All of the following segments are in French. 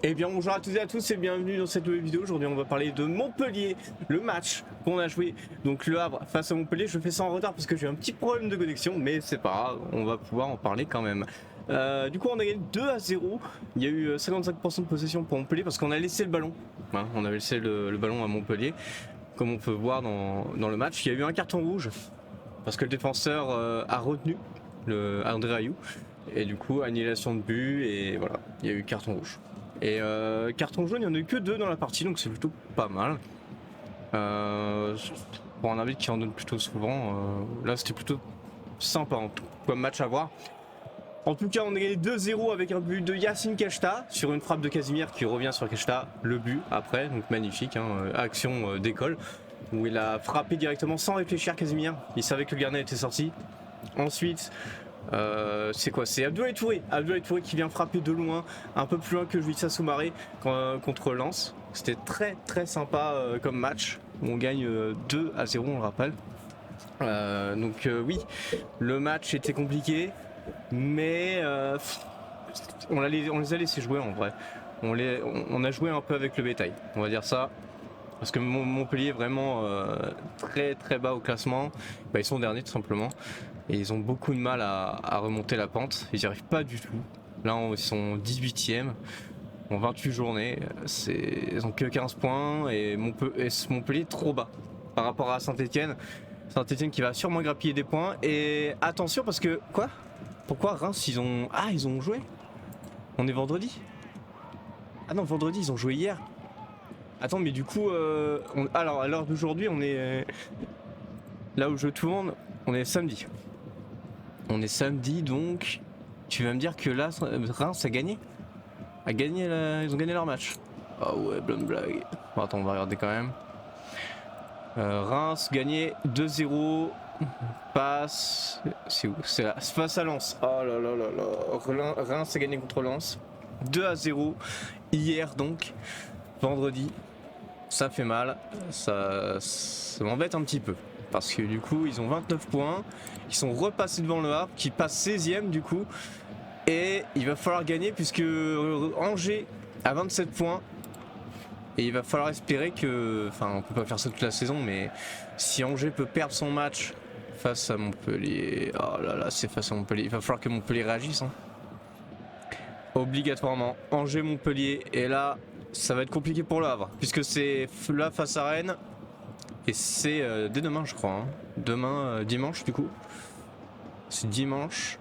Eh bien bonjour à toutes et à tous et bienvenue dans cette nouvelle vidéo. Aujourd'hui on va parler de Montpellier, le match qu'on a joué. Donc le Havre face à Montpellier, je fais ça en retard parce que j'ai un petit problème de connexion, mais c'est pas grave, on va pouvoir en parler quand même. Du coup on a gagné 2-0, il y a eu 55% de possession pour Montpellier parce qu'on a laissé le ballon. Hein, on avait laissé le ballon à Montpellier, comme on peut voir dans le match. Il y a eu un carton rouge parce que le défenseur a retenu le André Ayou. Et du coup annulation de but et voilà, il y a eu carton rouge. Et carton jaune, il n'y en a eu que 2 dans la partie, donc c'est plutôt pas mal. Pour un arbitre qui en donne plutôt souvent, là c'était plutôt sympa comme match à voir. En tout cas, on a gagné 2-0 avec un but de Yacine Keshta sur une frappe de Casimir qui revient sur Keshta, le but après, donc magnifique, hein, action d'école où il a frappé directement sans réfléchir Casimir, il savait que le gardien était sorti. Ensuite, c'est quoi? C'est Abdoulaye Touré qui vient frapper de loin, un peu plus loin que Juissa Soumaré contre Lens. C'était très sympa comme match. On gagne 2-0, on le rappelle. Oui, le match était compliqué, mais on les a laissés jouer en vrai. On a joué un peu avec le bétail, on va dire ça. Parce que Montpellier est vraiment très bas au classement. Bah, ils sont derniers tout simplement. Et ils ont beaucoup de mal à remonter la pente. Ils n'y arrivent pas du tout. Là, ils sont 18e en 28 journées. Ils ont que 15 points et Montpellier est trop bas par rapport à Saint-Etienne. Saint-Etienne qui va sûrement grappiller des points. Et attention parce que... Quoi? Pourquoi Reims, ils ont... Ah, ils ont joué? On est vendredi? Ah non, vendredi, ils ont joué hier. Attends, mais du coup... Alors, à l'heure d'aujourd'hui, on est... Là où je tourne, on est samedi. On est samedi, donc tu vas me dire que là, Reims a gagné. Ils ont gagné leur match. Ah ouais, bonne blague. Bon, attends, on va regarder quand même. Reims gagné 2-0. Passe. C'est où? C'est là. Face à Lens. Oh là là là là. Reims a gagné contre Lens. 2-0. Hier donc. Vendredi. Ça fait mal. Ça m'embête un petit peu. Parce que du coup, ils ont 29 points. Ils sont repassés devant le Havre, qui passe 16e du coup. Et il va falloir gagner puisque Angers a 27 points. Et il va falloir espérer que... Enfin, on peut pas faire ça toute la saison, mais si Angers peut perdre son match face à Montpellier... Oh là là, c'est face à Montpellier. Il va falloir que Montpellier réagisse. Hein. Obligatoirement. Angers-Montpellier. Et là, ça va être compliqué pour le Havre. Puisque c'est là face à Rennes. Et c'est dès demain je crois, hein. Demain, dimanche du coup. C'est dimanche.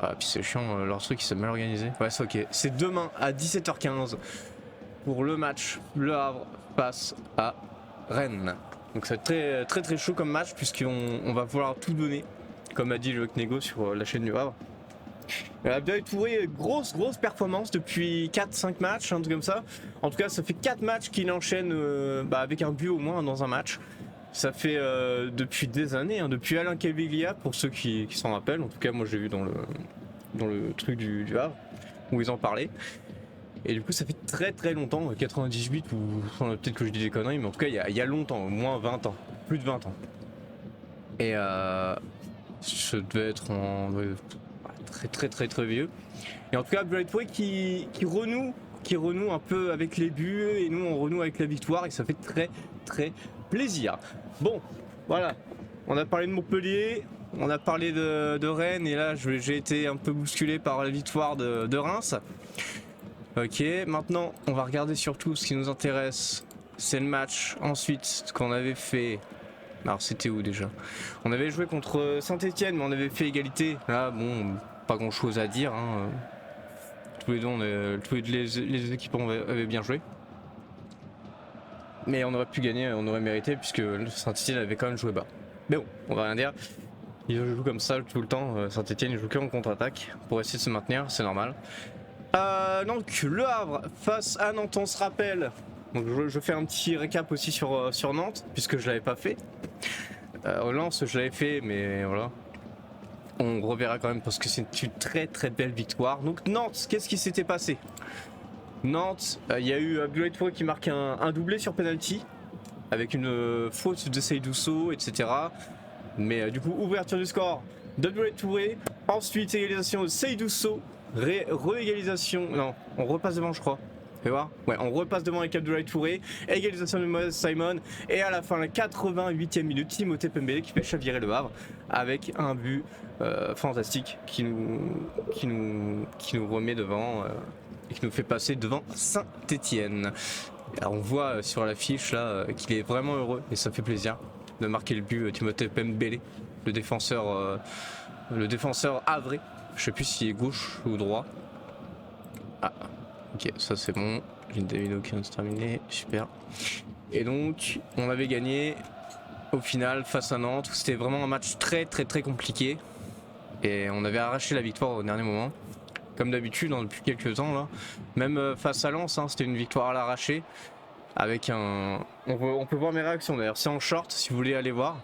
Ah puis c'est chiant, leur truc il s'est mal organisé. Ouais c'est ok. C'est demain à 17h15 pour le match. Le Havre passe à Rennes. Donc ça va être très chaud comme match puisqu'on va vouloir tout donner. Comme a dit le Knego sur la chaîne du Havre. Abdoulaye Touré, grosse performance depuis 4-5 matchs, un truc comme ça. En tout cas ça fait 4 matchs qu'il enchaîne avec un but au moins dans un match. Ça fait depuis des années, hein, depuis Alain Caviglia pour ceux qui s'en rappellent. En tout cas moi j'ai vu dans le truc du Havre où ils en parlaient. Et du coup ça fait très longtemps, 98 ou peut-être que je dis des conneries, mais en tout cas il y a longtemps, au moins 20 ans, plus de 20 ans. Et je devais être en très vieux. Et en tout cas Abdoulaye Touré qui renoue un peu avec les buts et nous on renoue avec la victoire et ça fait très plaisir. Bon, voilà, on a parlé de Montpellier, on a parlé de Rennes et là j'ai été un peu bousculé par la victoire de Reims. Ok, maintenant on va regarder surtout ce qui nous intéresse, c'est le match ensuite qu'on avait fait. Alors c'était où déjà? On avait joué contre Saint-Etienne mais on avait fait égalité. Là bon, pas grand chose à dire. Hein. Tous les équipes avaient bien joué. Mais on aurait pu gagner, on aurait mérité puisque Saint-Etienne avait quand même joué bas. Mais bon, on va rien dire. Ils jouent comme ça tout le temps. Saint-Etienne ils jouent que en contre-attaque pour essayer de se maintenir, c'est normal. Donc le Havre face à Nantes, on se rappelle. Donc je fais un petit récap aussi sur Nantes puisque je l'avais pas fait. Lens je l'avais fait mais voilà. On reverra quand même parce que c'est une très belle victoire. Donc Nantes, qu'est-ce qui s'était passé? Nantes, il y a eu Abdoulaye Touré qui marque un doublé sur penalty avec une faute de Seydou Sow, etc. Mais du coup ouverture du score d'Abdoulaye Touré. Ensuite égalisation de Seydou Sow. Re-égalisation. Non, on repasse devant je crois. Fais voir. Ouais, on repasse devant avec Abdoulaye Touré, égalisation de Moïse Simon, et à la fin, la 88e minute, Timothée Pembele qui fait chavirer le Havre avec un but fantastique qui nous remet devant et qui nous fait passer devant Saint-Étienne. Alors on voit sur l'affiche là qu'il est vraiment heureux et ça fait plaisir de marquer le but. Timothée Pembele, le défenseur havré. Je sais plus s'il est gauche ou droit. Ah, ok, ça c'est bon. J'ai une vidéo qui vient de se terminer, super. Et donc, on avait gagné au final face à Nantes. C'était vraiment un match très compliqué. Et on avait arraché la victoire au dernier moment. Comme d'habitude, hein, depuis quelques temps là. Même face à Lens, hein, c'était une victoire à l'arraché. Avec un... On peut voir mes réactions d'ailleurs, c'est en short si vous voulez aller voir.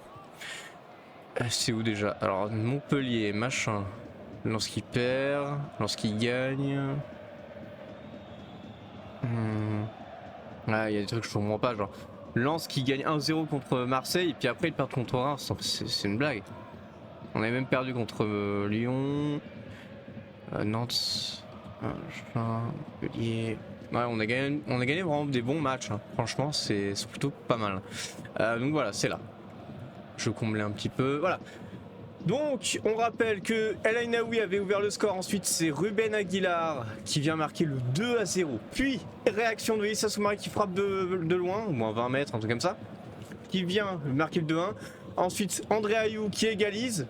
C'est où déjà? Alors, Montpellier, machin. Lorsqu'il perd, lorsqu'il gagne. Ah, il y a des trucs que je comprends pas, genre Lens qui gagne 1-0 contre Marseille et puis après ils perdent contre Reims, c'est une blague. On avait même perdu contre Lyon, Nantes, Montpellier. Ouais, on a gagné vraiment des bons matchs, hein. Franchement c'est plutôt pas mal. Donc voilà, c'est là. Je comblais un petit peu, voilà. Donc, on rappelle que El Ainaoui avait ouvert le score. Ensuite, c'est Ruben Aguilar qui vient marquer le 2-0. Puis, réaction de Issa Soumaré qui frappe de loin, au moins 20 mètres, un truc comme ça, qui vient marquer le 2-1. Ensuite, André Ayou qui égalise.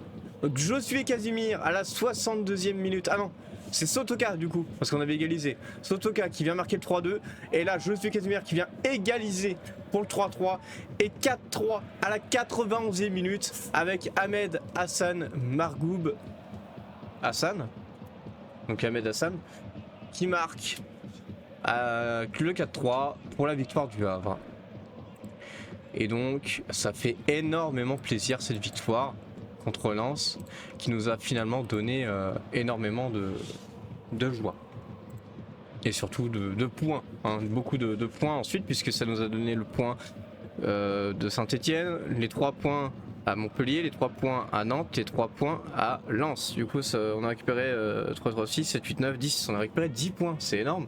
Josué Casimir à la 62e minute. Ah non, c'est Sotoka du coup, parce qu'on avait égalisé. Sotoka qui vient marquer le 3-2. Et là, Josué Casimir qui vient égaliser pour le 3-3 et 4-3 à la 91e minute avec Ahmed Hassan Margoub Hassan, donc Ahmed Hassan qui marque le 4-3 pour la victoire du Havre. Et donc ça fait énormément plaisir cette victoire contre Lens qui nous a finalement donné énormément de joie. Et surtout de points, hein, beaucoup de points ensuite, puisque ça nous a donné le point de Saint-Étienne, les 3 points à Montpellier, les 3 points à Nantes, les 3 points à Lens. Du coup, on a récupéré 3, 3, 6, 7, 8, 9, 10, on a récupéré 10 points, c'est énorme.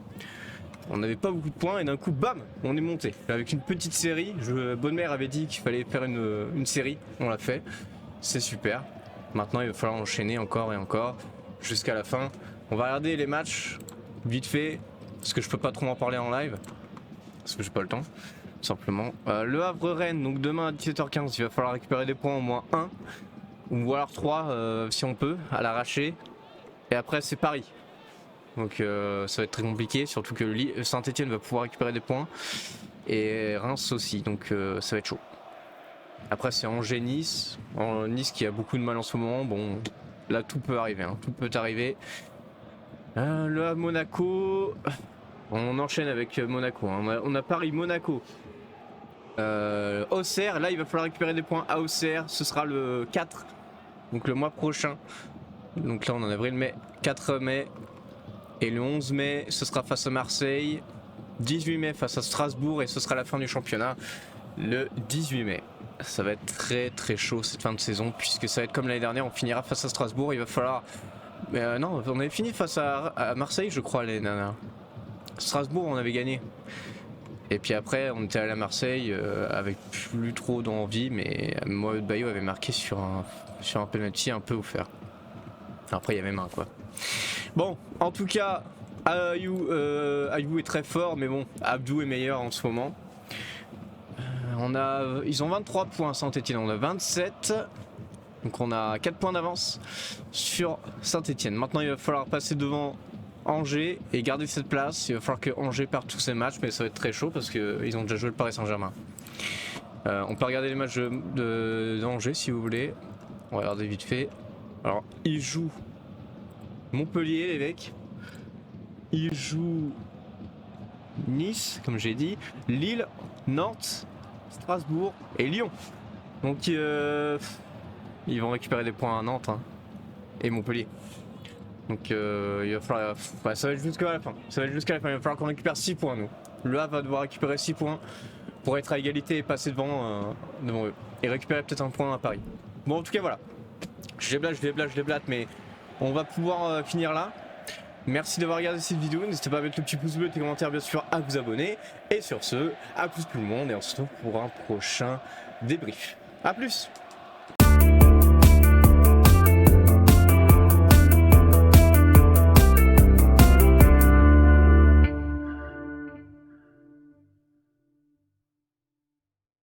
On n'avait pas beaucoup de points et d'un coup, bam, on est monté. Avec une petite série, Bonne-Mère avait dit qu'il fallait faire une série, on l'a fait, c'est super. Maintenant, il va falloir enchaîner encore et encore jusqu'à la fin. On va regarder les matchs vite fait, parce que je peux pas trop en parler en live, parce que j'ai pas le temps, simplement. Le Havre-Rennes, donc demain à 17h15, il va falloir récupérer des points au moins 1, ou alors 3 si on peut, à l'arraché. Et après c'est Paris. Donc ça va être très compliqué, surtout que Saint-Étienne va pouvoir récupérer des points, et Reims aussi, donc ça va être chaud. Après c'est Angers-Nice, Nice qui a beaucoup de mal en ce moment, bon là tout peut arriver, hein. Tout peut arriver. Le Monaco, on enchaîne avec Monaco, hein. On a Paris-Monaco, Auxerre, là il va falloir récupérer des points à Auxerre, ce sera le 4, donc le mois prochain, donc là on est en avril-mai, 4 mai, et le 11 mai ce sera face à Marseille, 18 mai face à Strasbourg et ce sera la fin du championnat le 18 mai. Ça va être très chaud cette fin de saison, puisque ça va être comme l'année dernière, on finira face à Strasbourg, il va falloir... non, on avait fini face à Marseille je crois l'année dernière. Strasbourg on avait gagné. Et puis après on était allé à Marseille avec plus trop d'envie, mais Mohamed Bayo avait marqué sur un penalty un peu offert. Après il y avait main quoi. Bon, en tout cas Ayou est très fort, mais bon, Abdou est meilleur en ce moment. Ils ont 23 points Saint-Étienne, on a 27. Donc on a 4 points d'avance sur Saint-Étienne. Maintenant il va falloir passer devant Angers et garder cette place. Il va falloir que Angers perde tous ses matchs, mais ça va être très chaud parce qu'ils ont déjà joué le Paris Saint-Germain. On peut regarder les matchs d'Angers si vous voulez. On va regarder vite fait. Alors ils jouent Montpellier les mecs. Ils jouent Nice comme j'ai dit, Lille, Nantes, Strasbourg et Lyon. Donc ils vont récupérer des points à Nantes, hein, et Montpellier. Donc il va falloir... Ouais, ça va être jusqu'à la fin. Ça va être jusqu'à la fin. Il va falloir qu'on récupère 6 points nous. Le Havre va devoir récupérer 6 points pour être à égalité et passer devant eux. Et récupérer peut-être un point à Paris. Bon en tout cas voilà. Je déblate, mais on va pouvoir finir là. Merci d'avoir regardé cette vidéo, n'hésitez pas à mettre le petit pouce bleu, tes commentaires bien sûr, à vous abonner. Et sur ce, à plus tout le monde et on se retrouve pour un prochain débrief. A plus.